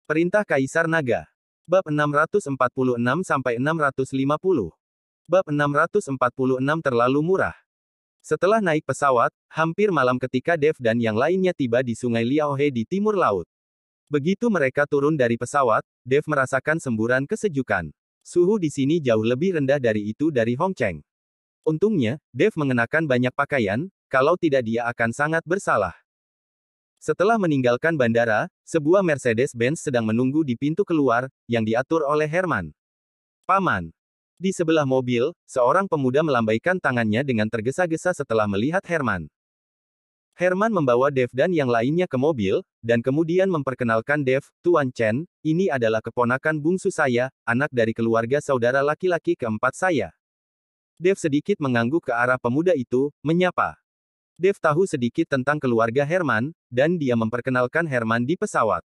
Perintah Kaisar Naga. Bab 646-650. Bab 646 terlalu murah. Setelah naik pesawat, hampir malam ketika Dev dan yang lainnya tiba di Sungai Liaohe di timur laut. Begitu mereka turun dari pesawat, Dev merasakan semburan kesejukan. Suhu di sini jauh lebih rendah dari itu dari Hongcheng. Untungnya, Dev mengenakan banyak pakaian, kalau tidak dia akan sangat bersalah. Setelah meninggalkan bandara, sebuah Mercedes-Benz sedang menunggu di pintu keluar, yang diatur oleh Herman. Paman. Di sebelah mobil, seorang pemuda melambaikan tangannya dengan tergesa-gesa setelah melihat Herman. Herman membawa Dev dan yang lainnya ke mobil, dan kemudian memperkenalkan Dev, Tuan Chen, ini adalah keponakan bungsu saya, anak dari keluarga saudara laki-laki keempat saya. Dev sedikit mengangguk ke arah pemuda itu, menyapa. Dev tahu sedikit tentang keluarga Herman, dan dia memperkenalkan Herman di pesawat.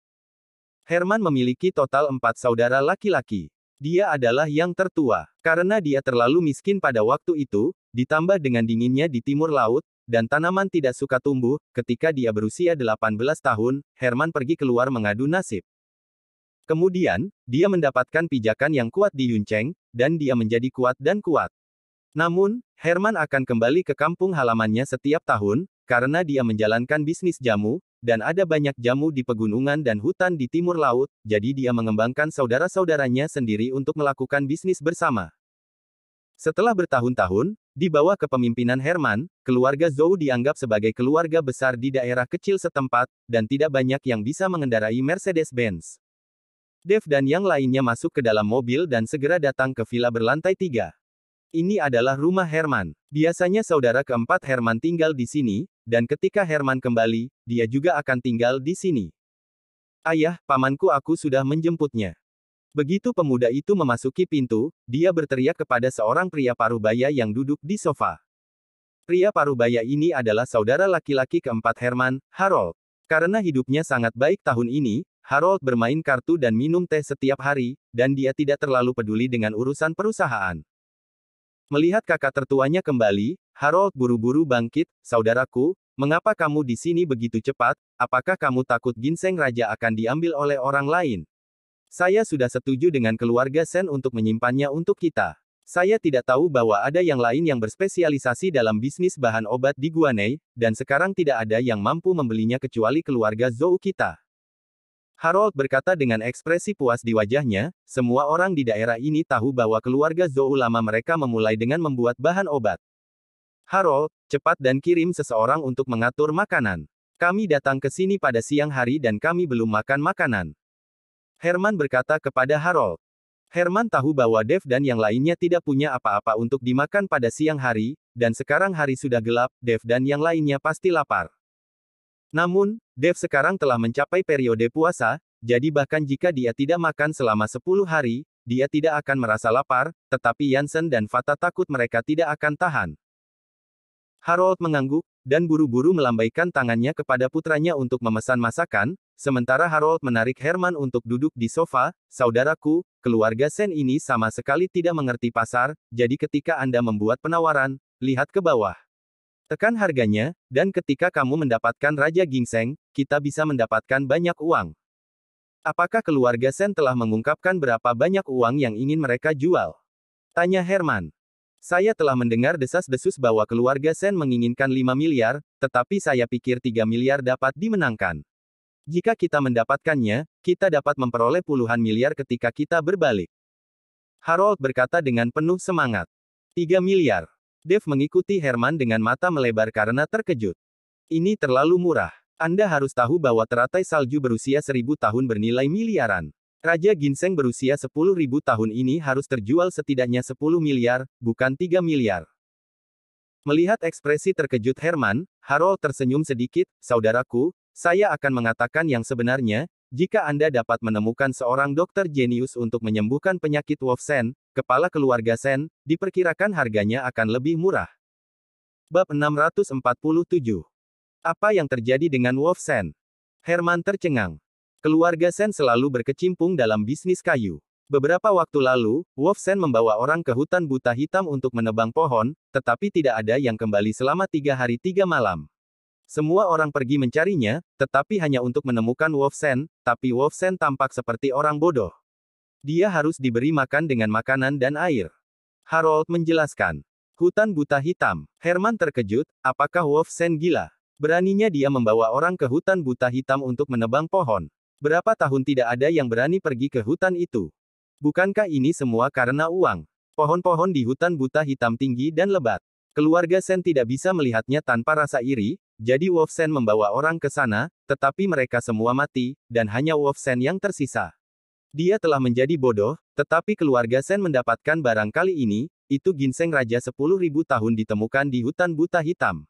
Herman memiliki total 4 saudara laki-laki. Dia adalah yang tertua. Karena dia terlalu miskin pada waktu itu, ditambah dengan dinginnya di timur laut, dan tanaman tidak suka tumbuh, ketika dia berusia 18 tahun, Herman pergi keluar mengadu nasib. Kemudian, dia mendapatkan pijakan yang kuat di Yuncheng, dan dia menjadi kuat dan kuat. Namun, Herman akan kembali ke kampung halamannya setiap tahun, karena dia menjalankan bisnis jamu, dan ada banyak jamu di pegunungan dan hutan di timur laut, jadi dia mengembangkan saudara-saudaranya sendiri untuk melakukan bisnis bersama. Setelah bertahun-tahun, di bawah kepemimpinan Herman, keluarga Zhou dianggap sebagai keluarga besar di daerah kecil setempat, dan tidak banyak yang bisa mengendarai Mercedes-Benz. Dev dan yang lainnya masuk ke dalam mobil dan segera datang ke villa berlantai 3. Ini adalah rumah Herman. Biasanya saudara keempat Herman tinggal di sini, dan ketika Herman kembali, dia juga akan tinggal di sini. Ayah, pamanku aku sudah menjemputnya. Begitu pemuda itu memasuki pintu, dia berteriak kepada seorang pria parubaya yang duduk di sofa. Pria parubaya ini adalah saudara laki-laki keempat Herman, Harold. Karena hidupnya sangat baik tahun ini, Harold bermain kartu dan minum teh setiap hari, dan dia tidak terlalu peduli dengan urusan perusahaan. Melihat kakak tertuanya kembali, Harold buru-buru bangkit, saudaraku, mengapa kamu di sini begitu cepat, apakah kamu takut ginseng raja akan diambil oleh orang lain? Saya sudah setuju dengan keluarga Sen untuk menyimpannya untuk kita. Saya tidak tahu bahwa ada yang lain yang berspesialisasi dalam bisnis bahan obat di Guanei, dan sekarang tidak ada yang mampu membelinya kecuali keluarga Zhou kita. Harold berkata dengan ekspresi puas di wajahnya, semua orang di daerah ini tahu bahwa keluarga Zhou lama mereka memulai dengan membuat bahan obat. Harold, cepat dan kirim seseorang untuk mengatur makanan. Kami datang ke sini pada siang hari dan kami belum makan makanan. Herman berkata kepada Harold. Herman tahu bahwa Dev dan yang lainnya tidak punya apa-apa untuk dimakan pada siang hari, dan sekarang hari sudah gelap, Dev dan yang lainnya pasti lapar. Namun, Dev sekarang telah mencapai periode puasa, jadi bahkan jika dia tidak makan selama 10 hari, dia tidak akan merasa lapar, tetapi Yansen dan Fata takut mereka tidak akan tahan. Harold mengangguk, dan buru-buru melambaikan tangannya kepada putranya untuk memesan masakan, sementara Harold menarik Herman untuk duduk di sofa. Saudaraku, keluarga Sen ini sama sekali tidak mengerti pasar, jadi ketika Anda membuat penawaran, lihat ke bawah. Tekan harganya, dan ketika kamu mendapatkan Raja Ginseng, kita bisa mendapatkan banyak uang. Apakah keluarga Sen telah mengungkapkan berapa banyak uang yang ingin mereka jual? Tanya Herman. Saya telah mendengar desas-desus bahwa keluarga Sen menginginkan 5 miliar, tetapi saya pikir 3 miliar dapat dimenangkan. Jika kita mendapatkannya, kita dapat memperoleh puluhan miliar ketika kita berbalik. Harold berkata dengan penuh semangat. 3 miliar. Dev mengikuti Herman dengan mata melebar karena terkejut. Ini terlalu murah. Anda harus tahu bahwa teratai salju berusia 1000 tahun bernilai miliaran. Raja Ginseng berusia 10.000 tahun ini harus terjual setidaknya 10 miliar, bukan 3 miliar. Melihat ekspresi terkejut Herman, Harold tersenyum sedikit, saudaraku, saya akan mengatakan yang sebenarnya, jika Anda dapat menemukan seorang dokter jenius untuk menyembuhkan penyakit Wolf Sen, kepala keluarga Sen, diperkirakan harganya akan lebih murah. Bab 647. Apa yang terjadi dengan Wolf Sen? Herman tercengang. Keluarga Sen selalu berkecimpung dalam bisnis kayu. Beberapa waktu lalu, Wolf Sen membawa orang ke hutan buta hitam untuk menebang pohon, tetapi tidak ada yang kembali selama 3 hari 3 malam. Semua orang pergi mencarinya, tetapi hanya untuk menemukan Wolfsen, tapi Wolfsen tampak seperti orang bodoh. Dia harus diberi makan dengan makanan dan air. Harold menjelaskan. Hutan buta hitam. Herman terkejut, apakah Wolfsen gila? Beraninya dia membawa orang ke hutan buta hitam untuk menebang pohon. Berapa tahun tidak ada yang berani pergi ke hutan itu? Bukankah ini semua karena uang? Pohon-pohon di hutan buta hitam tinggi dan lebat. Keluarga Sen tidak bisa melihatnya tanpa rasa iri, jadi Wolfsen membawa orang ke sana, tetapi mereka semua mati, dan hanya Wolfsen yang tersisa. Dia telah menjadi bodoh, tetapi keluarga Sen mendapatkan barang kali ini, itu ginseng raja 10.000 tahun ditemukan di hutan buta hitam.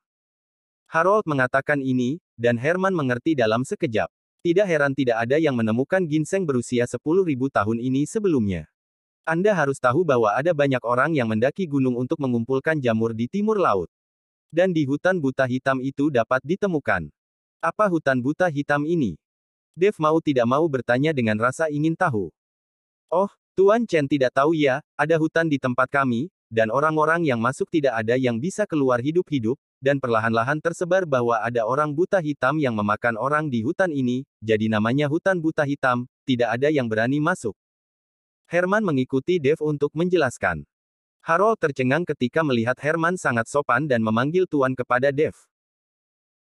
Harold mengatakan ini, dan Herman mengerti dalam sekejap. Tidak heran tidak ada yang menemukan ginseng berusia 10.000 tahun ini sebelumnya. Anda harus tahu bahwa ada banyak orang yang mendaki gunung untuk mengumpulkan jamur di timur laut. Dan di hutan buta hitam itu dapat ditemukan. Apa hutan buta hitam ini? Dave mau tidak mau bertanya dengan rasa ingin tahu. Oh, Tuan Chen tidak tahu ya, ada hutan di tempat kami, dan orang-orang yang masuk tidak ada yang bisa keluar hidup-hidup, dan perlahan-lahan tersebar bahwa ada orang buta hitam yang memakan orang di hutan ini, jadi namanya hutan buta hitam, tidak ada yang berani masuk. Herman mengikuti Dave untuk menjelaskan. Harold tercengang ketika melihat Herman sangat sopan dan memanggil Tuan kepada Dave.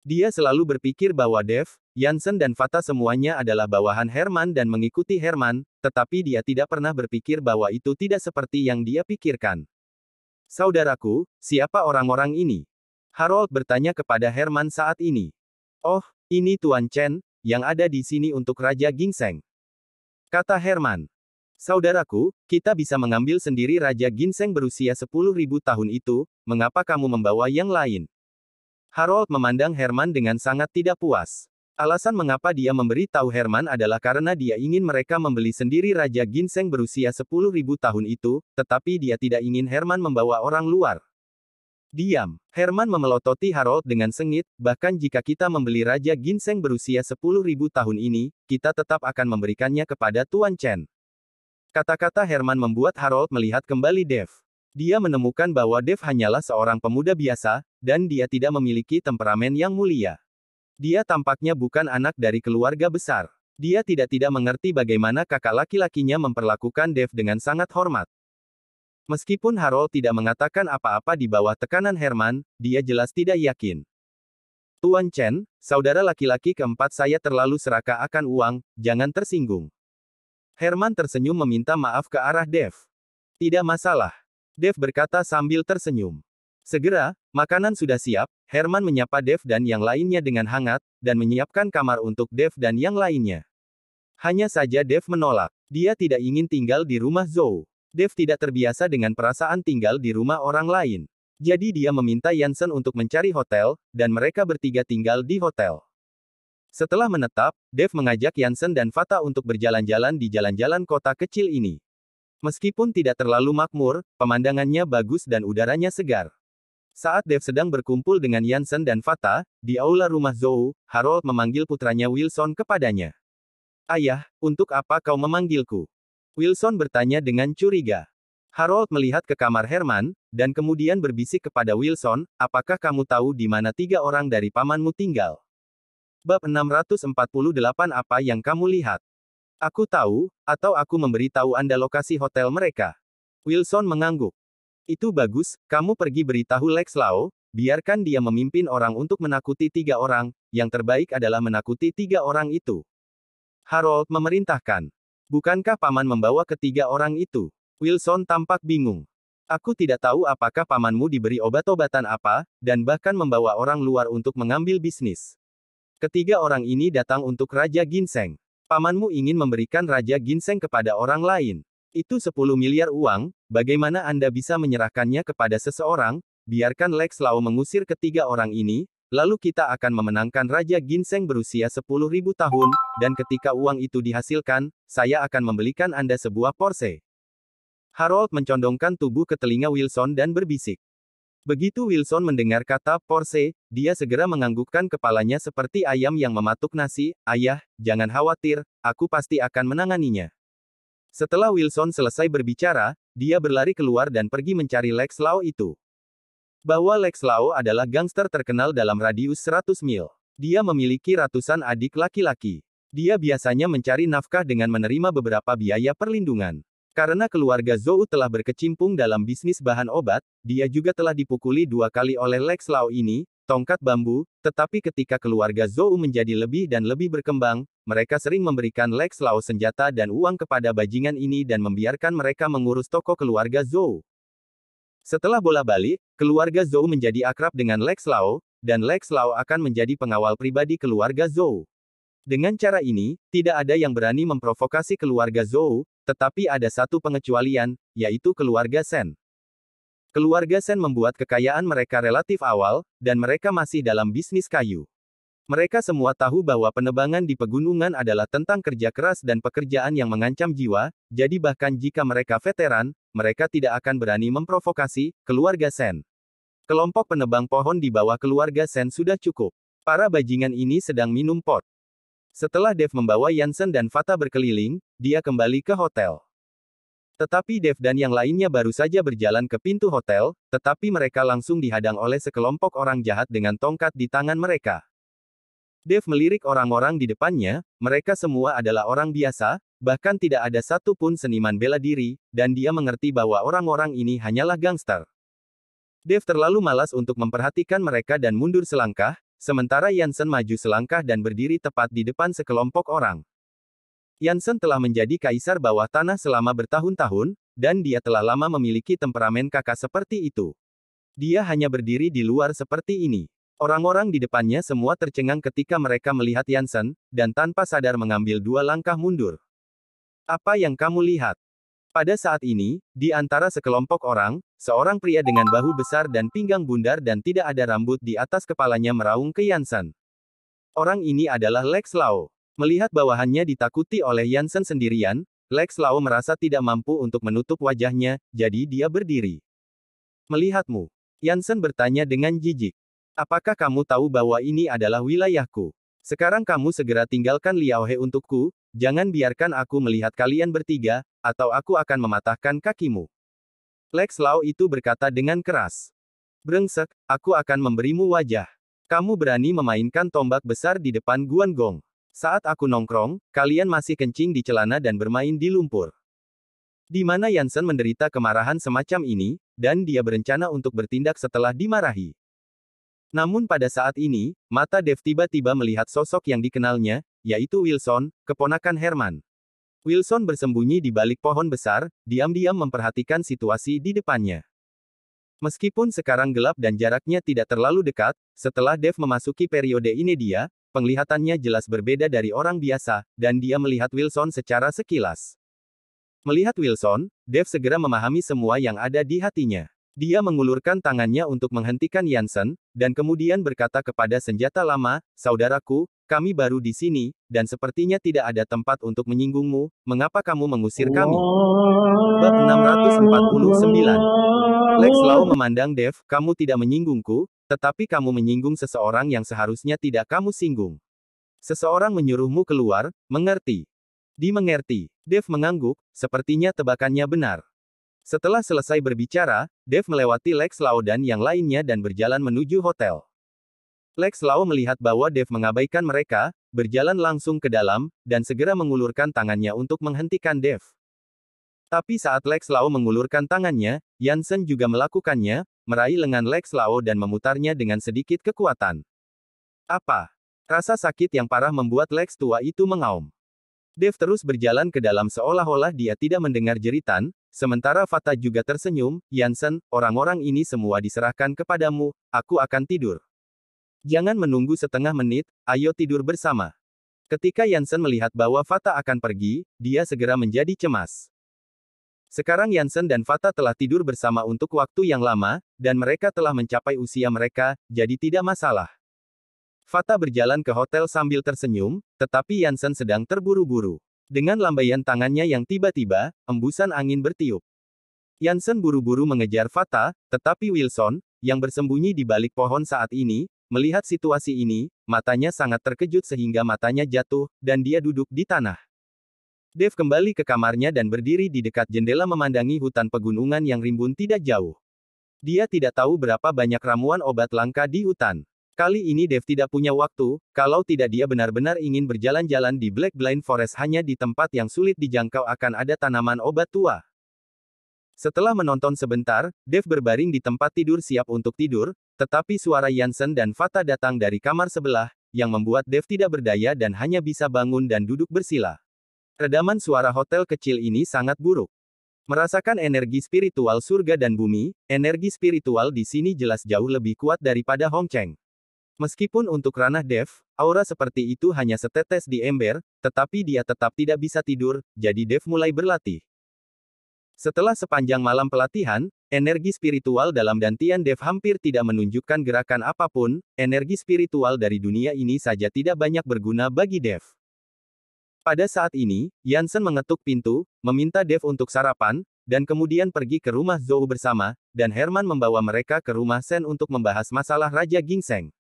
Dia selalu berpikir bahwa Dave, Jansen dan Fata semuanya adalah bawahan Herman dan mengikuti Herman, tetapi dia tidak pernah berpikir bahwa itu tidak seperti yang dia pikirkan. Saudaraku, siapa orang-orang ini? Harold bertanya kepada Herman saat ini. Oh, ini Tuan Chen, yang ada di sini untuk Raja Ginseng. Kata Herman. Saudaraku, kita bisa mengambil sendiri Raja Ginseng berusia 10.000 tahun itu, mengapa kamu membawa yang lain? Harold memandang Herman dengan sangat tidak puas. Alasan mengapa dia memberi tahu Herman adalah karena dia ingin mereka membeli sendiri Raja Ginseng berusia 10.000 tahun itu, tetapi dia tidak ingin Herman membawa orang luar. Diam. Herman memelototi Harold dengan sengit, bahkan jika kita membeli Raja Ginseng berusia 10.000 tahun ini, kita tetap akan memberikannya kepada Tuan Chen. Kata-kata Herman membuat Harold melihat kembali Dave. Dia menemukan bahwa Dave hanyalah seorang pemuda biasa, dan dia tidak memiliki temperamen yang mulia. Dia tampaknya bukan anak dari keluarga besar. Dia tidak mengerti bagaimana kakak laki-lakinya memperlakukan Dave dengan sangat hormat. Meskipun Harold tidak mengatakan apa-apa di bawah tekanan Herman, dia jelas tidak yakin. Tuan Chen, saudara laki-laki keempat saya terlalu serakah akan uang, jangan tersinggung. Herman tersenyum meminta maaf ke arah Dave. Tidak masalah. Dave berkata sambil tersenyum. Segera, makanan sudah siap, Herman menyapa Dave dan yang lainnya dengan hangat, dan menyiapkan kamar untuk Dave dan yang lainnya. Hanya saja Dave menolak. Dia tidak ingin tinggal di rumah Zhou. Dave tidak terbiasa dengan perasaan tinggal di rumah orang lain. Jadi dia meminta Jansen untuk mencari hotel, dan mereka bertiga tinggal di hotel. Setelah menetap, Dave mengajak Jansen dan Fata untuk berjalan-jalan di jalan-jalan kota kecil ini. Meskipun tidak terlalu makmur, pemandangannya bagus dan udaranya segar. Saat Dave sedang berkumpul dengan Jansen dan Fata, di aula rumah Zhou, Harold memanggil putranya Wilson kepadanya. Ayah, untuk apa kau memanggilku? Wilson bertanya dengan curiga. Harold melihat ke kamar Herman, dan kemudian berbisik kepada Wilson, apakah kamu tahu di mana 3 orang dari pamanmu tinggal? Bab 648 Apa yang kamu lihat? Aku tahu, atau aku memberi tahu Anda lokasi hotel mereka. Wilson mengangguk. Itu bagus, kamu pergi beritahu Lex Lau, biarkan dia memimpin orang untuk menakuti 3 orang, yang terbaik adalah menakuti 3 orang itu. Harold memerintahkan. Bukankah paman membawa ke 3 orang itu? Wilson tampak bingung. Aku tidak tahu apakah pamanmu diberi obat-obatan apa, dan bahkan membawa orang luar untuk mengambil bisnis. Ke-3 orang ini datang untuk Raja Ginseng. Pamanmu ingin memberikan Raja Ginseng kepada orang lain. Itu 10 miliar uang, bagaimana Anda bisa menyerahkannya kepada seseorang? Biarkan Lex Lau mengusir ke-3 orang ini, lalu kita akan memenangkan Raja Ginseng berusia 10.000 tahun, dan ketika uang itu dihasilkan, saya akan membelikan Anda sebuah Porsche. Harold mencondongkan tubuh ke telinga Wilson dan berbisik. Begitu Wilson mendengar kata Porsche, dia segera menganggukkan kepalanya seperti ayam yang mematuk nasi. Ayah, jangan khawatir, aku pasti akan menanganinya. Setelah Wilson selesai berbicara, dia berlari keluar dan pergi mencari Lex Lau itu. bahwa Lex Lao adalah gangster terkenal dalam radius 100 mil. Dia memiliki ratusan adik laki-laki. Dia biasanya mencari nafkah dengan menerima beberapa biaya perlindungan. Karena keluarga Zhou telah berkecimpung dalam bisnis bahan obat, dia juga telah dipukuli 2 kali oleh Lex Lao ini, tongkat bambu, tetapi ketika keluarga Zhou menjadi lebih dan lebih berkembang, mereka sering memberikan Lex Lao senjata dan uang kepada bajingan ini dan membiarkan mereka mengurus toko keluarga Zhou. Setelah bola balik, keluarga Zhou menjadi akrab dengan Lex Lao, dan Lex Lao akan menjadi pengawal pribadi keluarga Zhou. Dengan cara ini, tidak ada yang berani memprovokasi keluarga Zhou, tetapi ada satu pengecualian, yaitu keluarga Shen. Keluarga Shen membuat kekayaan mereka relatif awal, dan mereka masih dalam bisnis kayu. Mereka semua tahu bahwa penebangan di pegunungan adalah tentang kerja keras dan pekerjaan yang mengancam jiwa, jadi bahkan jika mereka veteran, mereka tidak akan berani memprovokasi keluarga Shen. Kelompok penebang pohon di bawah keluarga Shen sudah cukup. Para bajingan ini sedang minum pot. Setelah Dev membawa Yansen dan Fata berkeliling, dia kembali ke hotel. Tetapi Dev dan yang lainnya baru saja berjalan ke pintu hotel, tetapi mereka langsung dihadang oleh sekelompok orang jahat dengan tongkat di tangan mereka. Dev melirik orang-orang di depannya, mereka semua adalah orang biasa, bahkan tidak ada satu pun seniman bela diri, dan dia mengerti bahwa orang-orang ini hanyalah gangster. Dev terlalu malas untuk memperhatikan mereka dan mundur selangkah, sementara Yansen maju selangkah dan berdiri tepat di depan sekelompok orang. Yansen telah menjadi kaisar bawah tanah selama bertahun-tahun, dan dia telah lama memiliki temperamen kakak seperti itu. Dia hanya berdiri di luar seperti ini. Orang-orang di depannya semua tercengang ketika mereka melihat Yansen, dan tanpa sadar mengambil 2 langkah mundur. Apa yang kamu lihat? Pada saat ini, di antara sekelompok orang, seorang pria dengan bahu besar dan pinggang bundar dan tidak ada rambut di atas kepalanya meraung ke Yansen. Orang ini adalah Lex Lao. Melihat bawahannya ditakuti oleh Yansen sendirian, Lex Lao merasa tidak mampu untuk menutup wajahnya, jadi dia berdiri. Melihatmu. Yansen bertanya dengan jijik. Apakah kamu tahu bahwa ini adalah wilayahku? Sekarang kamu segera tinggalkan Liaohe untukku, jangan biarkan aku melihat kalian bertiga, atau aku akan mematahkan kakimu. Lex Lao itu berkata dengan keras. Brengsek, aku akan memberimu wajah. Kamu berani memainkan tombak besar di depan Guanggong. Saat aku nongkrong, kalian masih kencing di celana dan bermain di lumpur. Di mana Yansen menderita kemarahan semacam ini, dan dia berencana untuk bertindak setelah dimarahi. Namun pada saat ini, mata Dev tiba-tiba melihat sosok yang dikenalnya, yaitu Wilson, keponakan Herman. Wilson bersembunyi di balik pohon besar, diam-diam memperhatikan situasi di depannya. Meskipun sekarang gelap dan jaraknya tidak terlalu dekat, setelah Dev memasuki periode ini dia, penglihatannya jelas berbeda dari orang biasa, dan dia melihat Wilson secara sekilas. Melihat Wilson, Dev segera memahami semua yang ada di hatinya. Dia mengulurkan tangannya untuk menghentikan Yansen, dan kemudian berkata kepada senjata lama, saudaraku, kami baru di sini, dan sepertinya tidak ada tempat untuk menyinggungmu, mengapa kamu mengusir kami? Bab 649. Lex Lao memandang Dev, kamu tidak menyinggungku, tetapi kamu menyinggung seseorang yang seharusnya tidak kamu singgung. Seseorang menyuruhmu keluar, mengerti? Dimengerti. Dev mengangguk, sepertinya tebakannya benar. Setelah selesai berbicara, Dev melewati Lex Lao dan yang lainnya dan berjalan menuju hotel. Lex Lao melihat bahwa Dev mengabaikan mereka, berjalan langsung ke dalam, dan segera mengulurkan tangannya untuk menghentikan Dev. Tapi saat Lex Lao mengulurkan tangannya, Yansen juga melakukannya, meraih lengan Lex Lao dan memutarnya dengan sedikit kekuatan. Apa? Rasa sakit yang parah membuat Lex tua itu mengaum. Dev terus berjalan ke dalam seolah-olah dia tidak mendengar jeritan, sementara Fata juga tersenyum, Yansen, orang-orang ini semua diserahkan kepadamu, aku akan tidur. Jangan menunggu setengah menit, ayo tidur bersama. Ketika Yansen melihat bahwa Fata akan pergi, dia segera menjadi cemas. Sekarang Yansen dan Fata telah tidur bersama untuk waktu yang lama, dan mereka telah mencapai usia mereka, jadi tidak masalah. Fata berjalan ke hotel sambil tersenyum, tetapi Yansen sedang terburu-buru. Dengan lambaian tangannya yang tiba-tiba, embusan angin bertiup. Yansen buru-buru mengejar Fata, tetapi Wilson, yang bersembunyi di balik pohon saat ini, melihat situasi ini, matanya sangat terkejut sehingga matanya jatuh, dan dia duduk di tanah. Dev kembali ke kamarnya dan berdiri di dekat jendela memandangi hutan pegunungan yang rimbun tidak jauh. Dia tidak tahu berapa banyak ramuan obat langka di hutan. Kali ini Dev tidak punya waktu, kalau tidak dia benar-benar ingin berjalan-jalan di Black Blind Forest hanya di tempat yang sulit dijangkau akan ada tanaman obat tua. Setelah menonton sebentar, Dev berbaring di tempat tidur siap untuk tidur, tetapi suara Yansen dan Fata datang dari kamar sebelah, yang membuat Dev tidak berdaya dan hanya bisa bangun dan duduk bersila. Redaman suara hotel kecil ini sangat buruk. Merasakan energi spiritual surga dan bumi, energi spiritual di sini jelas jauh lebih kuat daripada Hong Cheng. Meskipun untuk ranah Dev, aura seperti itu hanya setetes di ember, tetapi dia tetap tidak bisa tidur, jadi Dev mulai berlatih. Setelah sepanjang malam pelatihan, energi spiritual dalam dantian Dev hampir tidak menunjukkan gerakan apapun, energi spiritual dari dunia ini saja tidak banyak berguna bagi Dev. Pada saat ini, Yansen mengetuk pintu, meminta Dev untuk sarapan, dan kemudian pergi ke rumah Zhou bersama, dan Herman membawa mereka ke rumah Sen untuk membahas masalah Raja Ginseng.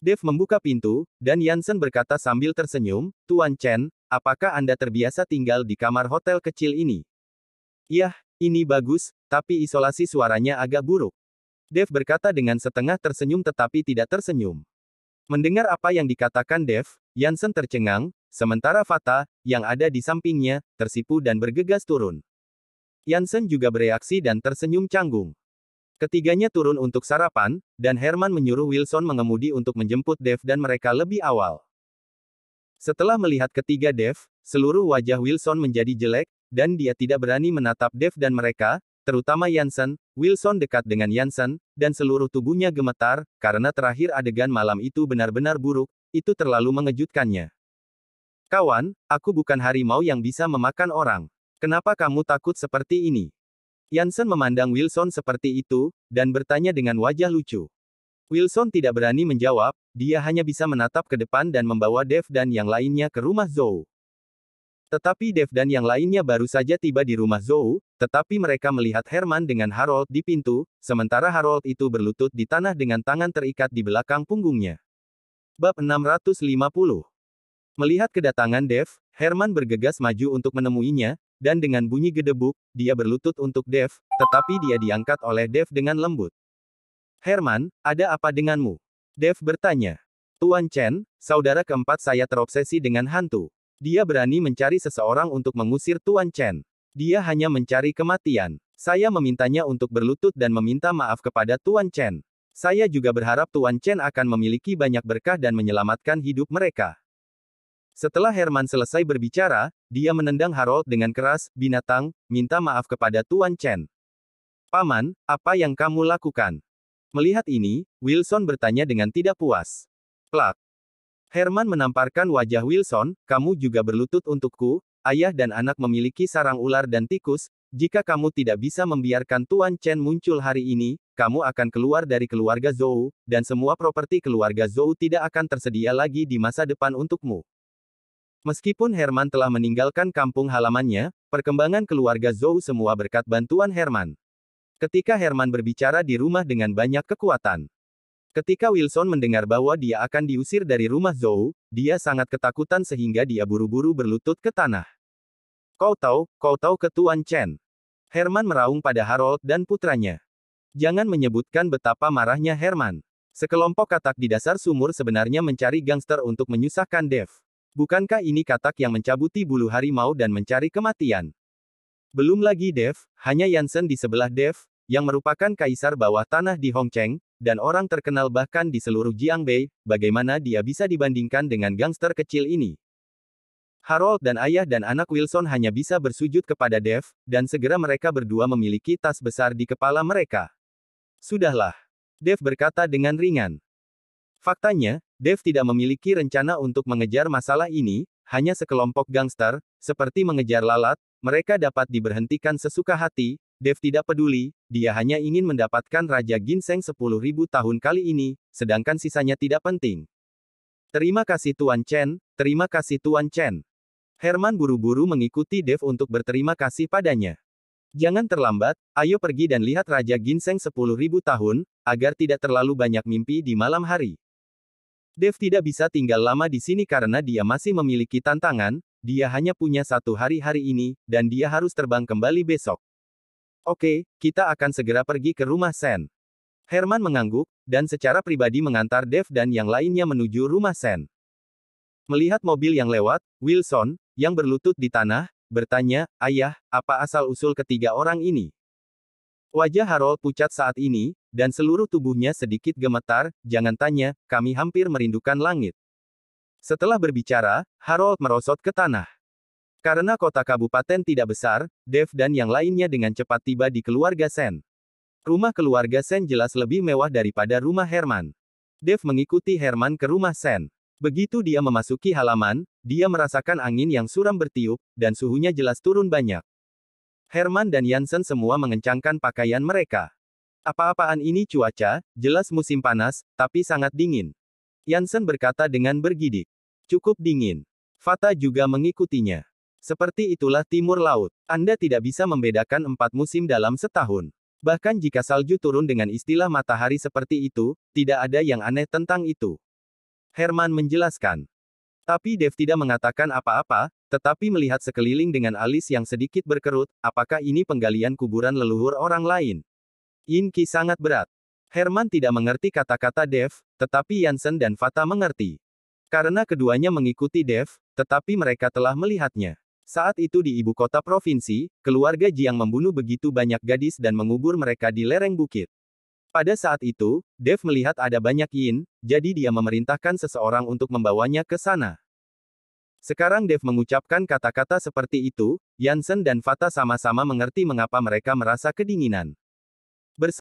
Dev membuka pintu, dan Yansen berkata sambil tersenyum, "Tuan Chen, apakah Anda terbiasa tinggal di kamar hotel kecil ini?" "Yah, ini bagus, tapi isolasi suaranya agak buruk." Dev berkata dengan setengah tersenyum tetapi tidak tersenyum. Mendengar apa yang dikatakan Dev, Yansen tercengang, sementara Fata, yang ada di sampingnya, tersipu dan bergegas turun. Yansen juga bereaksi dan tersenyum canggung. Ketiganya turun untuk sarapan, dan Herman menyuruh Wilson mengemudi untuk menjemput Dev dan mereka lebih awal. Setelah melihat ketiga Dev, seluruh wajah Wilson menjadi jelek, dan dia tidak berani menatap Dev dan mereka, terutama Yansen. Wilson dekat dengan Yansen, dan seluruh tubuhnya gemetar, karena terakhir adegan malam itu benar-benar buruk, itu terlalu mengejutkannya. "Kawan, aku bukan harimau yang bisa memakan orang. Kenapa kamu takut seperti ini?" Yansen memandang Wilson seperti itu, dan bertanya dengan wajah lucu. Wilson tidak berani menjawab, dia hanya bisa menatap ke depan dan membawa Dev dan yang lainnya ke rumah Zhou. Tetapi Dev dan yang lainnya baru saja tiba di rumah Zhou, tetapi mereka melihat Herman dengan Harold di pintu, sementara Harold itu berlutut di tanah dengan tangan terikat di belakang punggungnya. Bab 650. Melihat kedatangan Dev, Herman bergegas maju untuk menemuinya, dan dengan bunyi gedebuk, dia berlutut untuk Dev, tetapi dia diangkat oleh Dev dengan lembut. "Herman, ada apa denganmu?" Dev bertanya. "Tuan Chen, saudara keempat saya terobsesi dengan hantu. Dia berani mencari seseorang untuk mengusir Tuan Chen. Dia hanya mencari kematian. Saya memintanya untuk berlutut dan meminta maaf kepada Tuan Chen. Saya juga berharap Tuan Chen akan memiliki banyak berkah dan menyelamatkan hidup mereka." Setelah Herman selesai berbicara, dia menendang Harold dengan keras, "Binatang, minta maaf kepada Tuan Chen." "Paman, apa yang kamu lakukan?" Melihat ini, Wilson bertanya dengan tidak puas. Plak. Herman menamparkan wajah Wilson, "Kamu juga berlutut untukku, ayah dan anak memiliki sarang ular dan tikus, jika kamu tidak bisa membiarkan Tuan Chen muncul hari ini, kamu akan keluar dari keluarga Zhou, dan semua properti keluarga Zhou tidak akan tersedia lagi di masa depan untukmu." Meskipun Herman telah meninggalkan kampung halamannya, perkembangan keluarga Zhou semua berkat bantuan Herman. Ketika Herman berbicara di rumah dengan banyak kekuatan. Ketika Wilson mendengar bahwa dia akan diusir dari rumah Zhou, dia sangat ketakutan sehingga dia buru-buru berlutut ke tanah. Kau tahu ke Tuan Chen." Herman meraung pada Harold dan putranya. Jangan menyebutkan betapa marahnya Herman. Sekelompok katak di dasar sumur sebenarnya mencari gangster untuk menyusahkan Dev. Bukankah ini katak yang mencabuti bulu harimau dan mencari kematian? Belum lagi Dev, hanya Yansen di sebelah Dev, yang merupakan kaisar bawah tanah di Hong Cheng, dan orang terkenal bahkan di seluruh Jiangbei, bagaimana dia bisa dibandingkan dengan gangster kecil ini? Harold dan ayah dan anak Wilson hanya bisa bersujud kepada Dev, dan segera mereka berdua memiliki tas besar di kepala mereka. "Sudahlah," Dev berkata dengan ringan. Faktanya, Dev tidak memiliki rencana untuk mengejar masalah ini, hanya sekelompok gangster, seperti mengejar lalat, mereka dapat diberhentikan sesuka hati. Dev tidak peduli, dia hanya ingin mendapatkan Raja Ginseng 10.000 tahun kali ini, sedangkan sisanya tidak penting. "Terima kasih Tuan Chen, terima kasih Tuan Chen." Herman buru-buru mengikuti Dev untuk berterima kasih padanya. "Jangan terlambat, ayo pergi dan lihat Raja Ginseng 10.000 tahun, agar tidak terlalu banyak mimpi di malam hari." Dev tidak bisa tinggal lama di sini karena dia masih memiliki tantangan, dia hanya punya 1 hari hari ini, dan dia harus terbang kembali besok. Oke, kita akan segera pergi ke rumah Sen. Herman mengangguk, dan secara pribadi mengantar Dave dan yang lainnya menuju rumah Sen. Melihat mobil yang lewat, Wilson, yang berlutut di tanah, bertanya, "Ayah, apa asal-usul ketiga orang ini?" Wajah Harold pucat saat ini, dan seluruh tubuhnya sedikit gemetar. "Jangan tanya, kami hampir merindukan langit." Setelah berbicara, Harold merosot ke tanah. Karena kota kabupaten tidak besar, Dave dan yang lainnya dengan cepat tiba di keluarga Sen. Rumah keluarga Sen jelas lebih mewah daripada rumah Herman. Dave mengikuti Herman ke rumah Sen. Begitu dia memasuki halaman, dia merasakan angin yang suram bertiup, dan suhunya jelas turun banyak. Herman dan Jansen semua mengencangkan pakaian mereka. "Apa-apaan ini cuaca, jelas musim panas, tapi sangat dingin." Jansen berkata dengan bergidik. "Cukup dingin." Fata juga mengikutinya. "Seperti itulah timur laut. Anda tidak bisa membedakan 4 musim dalam setahun. Bahkan jika salju turun dengan istilah matahari seperti itu, tidak ada yang aneh tentang itu." Herman menjelaskan. Tapi Dave tidak mengatakan apa-apa, tetapi melihat sekeliling dengan alis yang sedikit berkerut. Apakah ini penggalian kuburan leluhur orang lain? Yinki sangat berat. Herman tidak mengerti kata-kata Dave, tetapi Jansen dan Fata mengerti. Karena keduanya mengikuti Dave, tetapi mereka telah melihatnya. Saat itu di ibu kota provinsi, keluarga Jiang membunuh begitu banyak gadis dan mengubur mereka di lereng bukit. Pada saat itu, Dave melihat ada banyak yin, jadi dia memerintahkan seseorang untuk membawanya ke sana. Sekarang Dave mengucapkan kata-kata seperti itu, Jansen dan Fata sama-sama mengerti mengapa mereka merasa kedinginan.